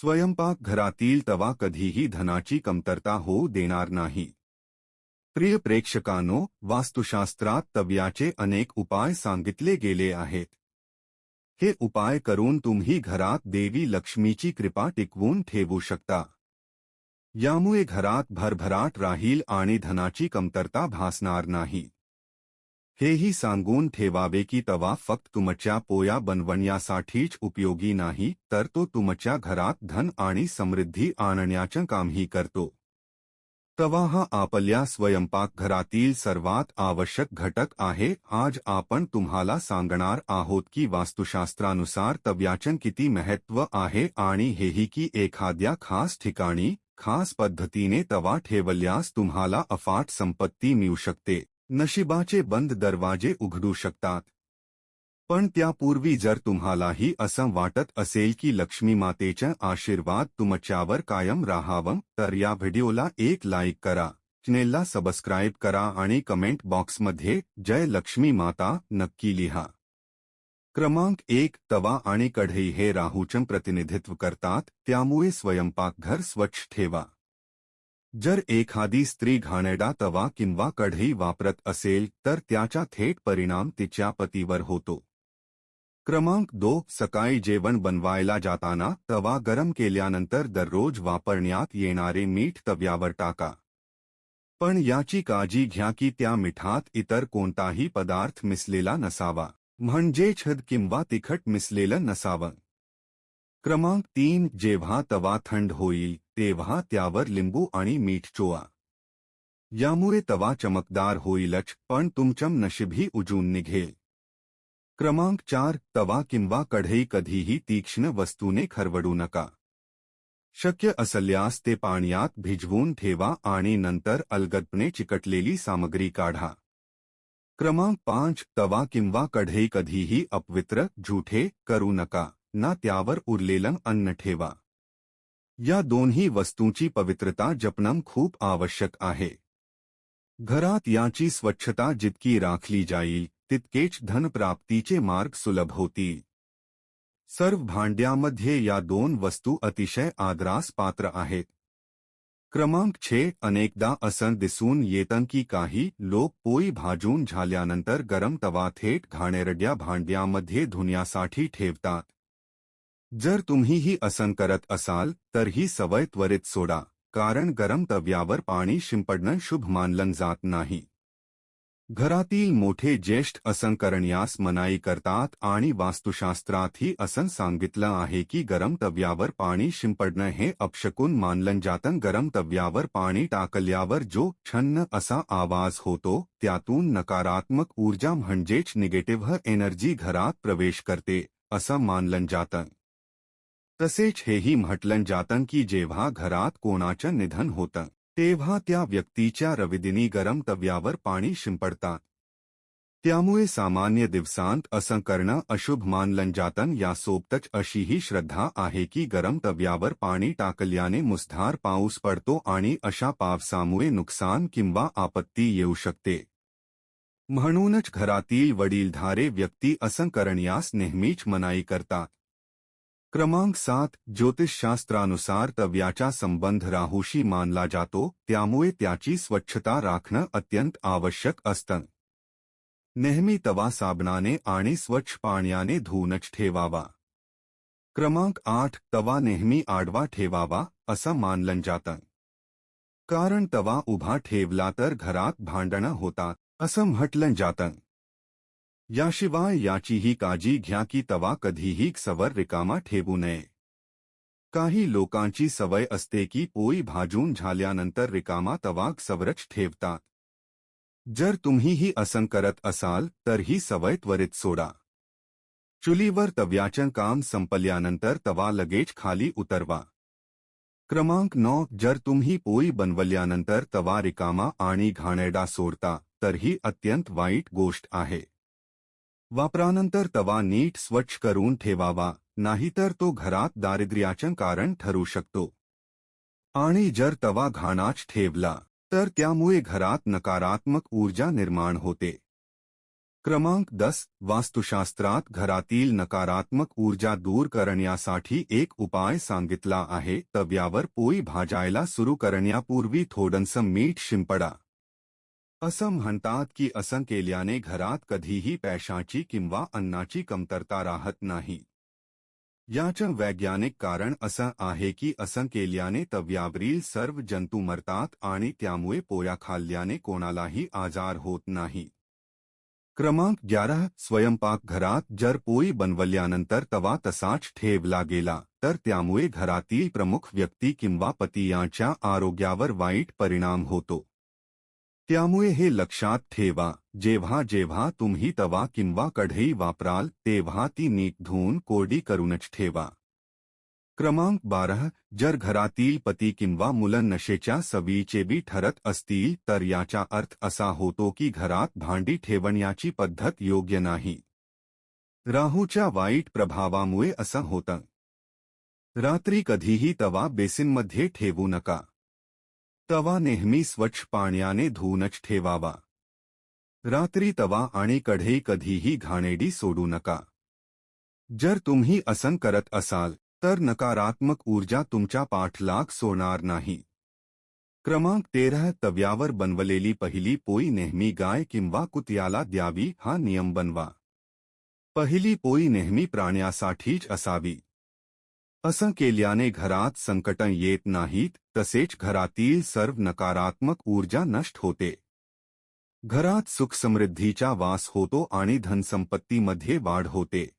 स्वयंपाकघरातील तवा कधीही धनाची कमतरता होऊ देणार नाही। प्रिय प्रेक्षकांनो, वास्तुशास्त्रात तव्याचे अनेक उपाय सांगितले गेले आहेत। हे उपाय करून तुम्ही घरात देवी लक्ष्मीची कृपा टिकवून ठेवू शकता। यामुळे घरात भरभराट राहील आणि धनाची कमतरता भासणार नाही। हेही सांगून ठेवावे की तवा फक्त तुमच्या पोया बनवण्यासाठीच उपयोगी नाही, तर तो तुमच्या घरात धन आणि समृद्धी आणण्याचं कामही करतो। तवा हा आपल्या स्वयंपाकघरातील सर्वात आवश्यक घटक आहे। आज आपण तुम्हाला सांगणार आहोत की वास्तुशास्त्रानुसार तव्याचं किती महत्त्व आहे आणि हेही की एखाद्या खास ठिकाणी खास पद्धतीने तवा ठेवल्यास तुम्हाला अफाट संपत्ती मिळू शकते, नशिबाचे बंद दरवाजे उघडू शकतात। पण त्यापूर्वी जर तुम्हालाही असं वाटत असेल की लक्ष्मी मातेचा आशीर्वाद तुमच्यावर कायम राहावं, तर या व्हिडिओला एक लाईक करा, चॅनेलला सबस्क्राईब करा आणि कमेंट बॉक्समध्ये जय लक्ष्मी माता नक्की लिहा। क्रमांक 1, तवा आणि कढई हे राहूचं प्रतिनिधित्व करतात, त्यामुळे स्वयंपाकघर स्वच्छ ठेवा। जर एखादी स्त्री घाणेरडा तवा किंवा कढई वापरत असेल तर त्याचा थेट परिणाम तिच्या पतीवर होतो। क्रमांक 2, सकाळी जेवण बनवायला जाताना तवा गरम केल्यानंतर दररोज वापरण्यात येणारे मीठ तव्यावर टाका। पण याची काळजी घ्या की त्या मिठात इतर कोणताही पदार्थ मिसलेला नसावा, म्हणजेच हळद किंवा तिखट मिसलेलं नसावं। क्रमांक 3, जेव्हा तवा थंड होईल तेव्हा त्यावर लिंबू आणि मीठ चोळा। यामुळे तवा चमकदार होईलच, पण तुमचं नशीबही उजळून निघेल। क्रमांक 4, तवा किंवा कढई कधीही तीक्ष्ण वस्तूने खरवडू नका। शक्य असल्यास ते पाण्यात भिजवून ठेवा आणि नंतर अलगदपणे चिकटलेली सामग्री काढा। क्रमांक 5, तवा किंवा कढई कधीही अपवित्र झुठे करू नका, ना त्यावर उरलेलं अन्न ठेवा। या दोन्ही वस्तूंची पवित्रता जपणं खूप आवश्यक आहे। घरात याची स्वच्छता जितकी राखली जाईल तितकेच धनप्राप्तीचे मार्ग सुलभ होतील। सर्व भांड्यामध्ये या दोन वस्तू अतिशय आदरास पात्र आहेत। क्रमांक 6, अनेकदा असं दिसून येतं की काही लोक पोळी भाजून झाल्यानंतर गरम तवा थेट घाणेरड्या भांड्यामध्ये धुण्यासाठी ठेवतात। जर तुम्हीही असं करत असाल तर ही सवय त्वरित सोडा, कारण गरम तव्यावर पाणी शिंपडणं शुभ मानलं जात नाही। घरातील मोठे ज्येष्ठ असं करण्यास मनाई करतात आणि वास्तुशास्त्रातही असं सांगितलं आहे की गरम तव्यावर पाणी शिंपडणं हे अपशकुन मानलं जातं। गरम तव्यावर पाणी टाकल्यावर जो छन्न असा आवाज होतो त्यातून नकारात्मक ऊर्जा म्हणजेच निगेटिव्ह एनर्जी घरात प्रवेश करते, असं मानलं जातं। तसेच हेही म्हटलं जातं की जेव्हा घरात कोणाचं निधन होतं तेव्हा त्या व्यक्तीच्या रविदिनी गरम तव्यावर पाणी शिंपडतात। त्यामुळे सामान्य दिवसांत असं करणं अशुभ मानलं जातं। यासोबतच अशीही श्रद्धा आहे की गरम तव्यावर पाणी टाकल्याने मुसळधार पाऊस पडतो आणि अशा पावसामुळे नुकसान किंवा आपत्ती येऊ शकते। म्हणूनच घरातील वडीलधारे व्यक्ती असं करण्यास नेहमीच मनाई करतात। क्रमांक 7, ज्योतिषशास्त्रानुसार तव्याचा संबंध राहूशी मानला जातो, त्यामुळे त्याची स्वच्छता राखणं अत्यंत आवश्यक असतं। नेहमी तवा साबणाने आणि स्वच्छ पाण्याने धुवूनच ठेवावा। क्रमांक 8, तवा नेहमी आडवा ठेवावा असं मानलं जातं, कारण तवा उभा ठेवला तर घरात भांडणं होतात असं म्हटलं जातं। याशिवाय याचीही काळजी घ्या की तवा कधीही सवर रिकामा ठेवू नये। काही लोकांची सवय असते की पोळी भाजून झाल्यानंतर रिकामा तवा सवरच ठेवतात। जर तुम्हीही असं करत असाल तर ही सवय त्वरित सोडा। चुलीवर तव्याचं काम संपल्यानंतर तवा लगेच खाली उतरवा। क्रमांक 9, जर तुम्ही पोळी बनवल्यानंतर तवा रिकामा आणि घाणेरडा सोडता तर ही अत्यंत वाईट गोष्ट आहे। वापरानंतर तवा नीट स्वच्छ करून ठेवावा, नाहीतर तो घरात दारिद्र्याचं कारण ठरू शकतो। आणि जर तवा घाणाच ठेवला तर त्यामुळे घरात नकारात्मक ऊर्जा निर्माण होते। क्रमांक 10 वास्तुशास्त्रात घरातील नकारात्मक ऊर्जा दूर करण्यासाठी एक उपाय सांगितला आहे. तव्यावर पोळी भाजायला सुरू करण्यापूर्वी थोडंसं मीठ शिंपडा. असं म्हणतात की असं केल्याने घरात कधीही पैशाची किंवा अन्नाची कमतरता राहत नाही. याचं वैज्ञानिक कारण असं आहे की असं केल्याने तव्यावरील सर्व जंतू मरतात आणि त्यामुळे पोळ्या खाल्ल्याने कोणालाही आजार होत नाही. क्रमांक 11 स्वयंपाकघरात जर पोळी बनवल्यानंतर तवा तसाच ठेवला गेला तर त्यामुळे घरातील प्रमुख व्यक्ती किंवा पती यांच्या आरोग्यावर वाईट परिणाम होतो. त्यामुळे हे लक्षात ठेवा, जेव्हा जेव्हा तुम्ही तवा किंवा कढई वापराल तेव्हा ती नीट धुवून कोरडी करूनच ठेवा. क्रमांक 12 जर घरातील पती किंवा मुलं नशेच्या सवयीचे बी ठरत असतील तर याचा अर्थ असा होतो की घरात भांडी ठेवण्याची पद्धत योग्य नाही. राहूच्या वाईट प्रभावामुळे असं होतं. रात्री कधीही तवा बेसिनमध्ये ठेवू नका. तवा नेहमी स्वच्छ पाण्याने धुवूनच ठेवावा. रात्री तवा आणि कढई कधीही घाणेरडी सोडू नका. जर तुम्ही असं करत असाल तर नकारात्मक ऊर्जा तुमच्या पाठलाग सोडणार नाही. क्रमांक 13 तव्यावर बनवलेली पहिली पोळी नेहमी गाय किंवा कुत्र्याला द्यावी हा नियम बनवा. पहिली पोळी नेहमी प्राण्यासाठीच असावी. असं केल्याने घरात संकटं येत नाहीत, तसेच घरातील सर्व नकारात्मक ऊर्जा नष्ट होते. घरात सुखसमृद्धीचा वास होतो आणि धनसंपत्तीमध्ये वाढ होते.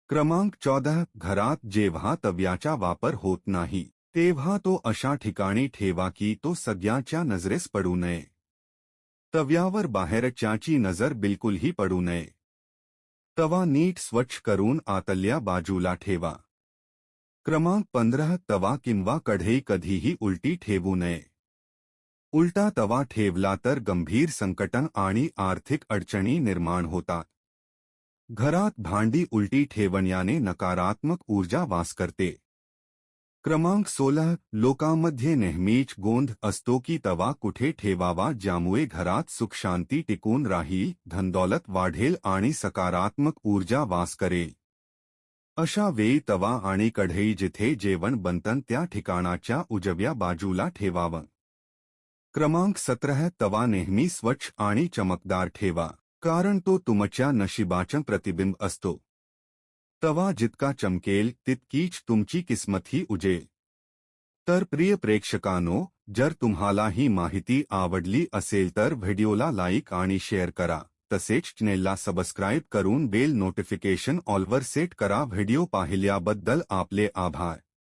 क्रमांक 14 घरात जेव्हा तव्याचा वापर होत नाही तेव्हा तो अशा ठिकाणी ठेवा की तो सगळ्यांच्या नजरेस पडू नये. तव्यावर बाहेरच्याची नजर बिलकुलही पडू नये. तवा नीट स्वच्छ करून आतल्या बाजूला ठेवा. क्रमांक 15 तवा किंवा कढई कधीही उलटी ठेवू नये. उलटा तवा ठेवला तर गंभीर संकटं आणि आर्थिक अडचणी निर्माण होतात. घरात भांडी उलटी ठेवण्याने नकारात्मक ऊर्जा वास करते. क्रमांक 16 लोकांमध्ये नेहमीच गोंधळ असतो की तवा कुठे ठेवावा ज्यामुळे घरात सुखशांती टिकून राहील, धनदौलत वाढेल आणि सकारात्मक ऊर्जा वास करेल. अशा वेळी तवा आणि कढई जिथे जेवण बनतं त्या ठिकाणाच्या उजव्या बाजूला ठेवावं. क्रमांक 17 तवा नेहमी स्वच्छ आणि चमकदार ठेवा, कारण तो तुमच्या नशिबाचं प्रतिबिंब असतो. तवा जितका चमकेल तितकीच तुमची किस्मतही उजेल. तर प्रिय प्रेक्षकांनो, जर तुम्हाला ही माहिती आवडली असेल तर व्हिडिओला लाईक आणि शेअर करा. तसेच चॅनेलला सबस्क्राईब करून बेल नोटिफिकेशन ऑलवर सेट करा. व्हिडिओ पाहिल्याबद्दल आपले आभार.